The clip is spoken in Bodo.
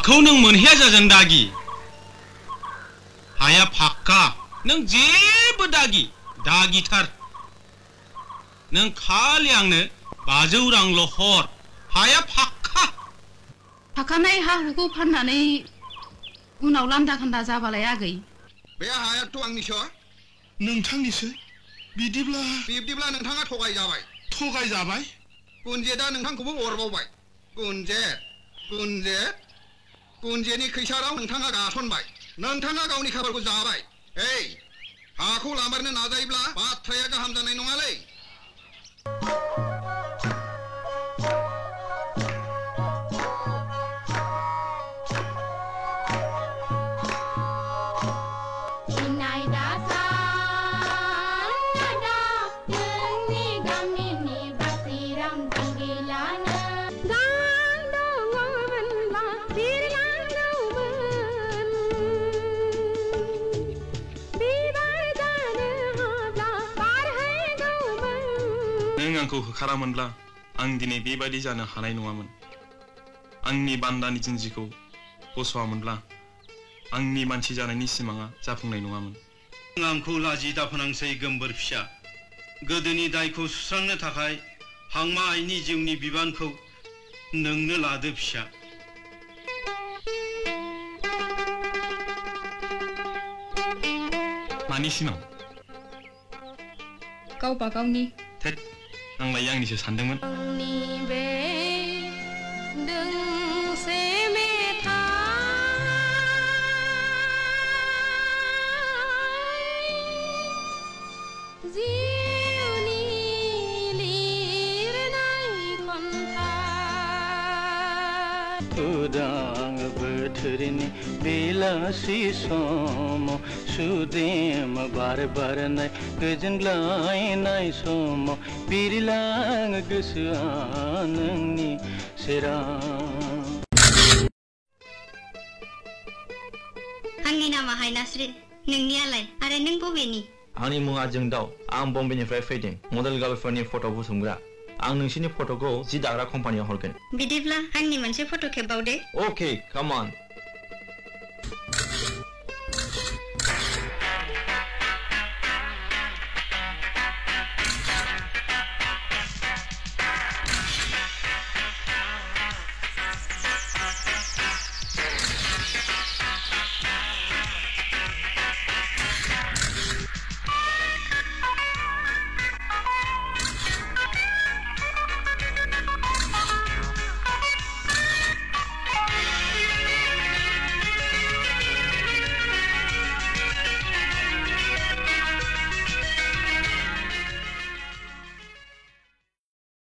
हाखौ नों मोनहैया जागोन दागि हाया फाक्का नों जेबो दागिथार नों खालि आंनो 500 रांल' हर हाया फाक्का फाखानाय हाखौ फाननानै उनाव लान्दा खान्दा जाबालाय आगै बे हायाथ' आंनिसो नोंथांनिसो बिब्दिब्ला नोंथाङा थगायजाबाय गुनजेदा नोंथांखौबो अरबावबाय गुनजेनि खैसाराव नोंथाङा गासनबाय नोंथाङा गावनि खाफालखौ जाबाय हाखौ लामारनो नाजायोब्ला बाथ्राया गाहाम जानाय नङालै नों आंखौ होखारामोनब्ला आं दिनै बेबायदि जानो हानाय नङामोन आंनि बान्दानि जिन्जिखौ बस'आमोनब्ला आंनि मानसि जानायनि सिमाङा जाफुंनाय नङामोन आंखौ लाजि दाफोनांसै गोमबोर फिसा गोदोनि दायखौ सुस्रांनो थाखाय हांमा आइनि जिउनि बिबानखौ नोंनो लादो फिसा मानि सिमां गावबा गावनि आंलाय आंनिसो सानदोंमोन उदां बोथोरनि बेलासि समाव सुदेम बार बारनाय गोजोनग्लायनाय समाव बिरलाङो गोसोआ नोंनि सेराव आंनि नामा हायनास्रि नोंनियालाय आरो नों बबेनि आंनि मुङा जोंदाव आं बम्बेनिफ्राय फैदों मडेल गार्लफोरनि फट' बुथुमग्रा आं नोंसिनि फट'खौ जि दाग्रा कम्पानियाव हरगोन बिदिब्ला आंनि मोनसे फट' खेबबावदे Okay, come on.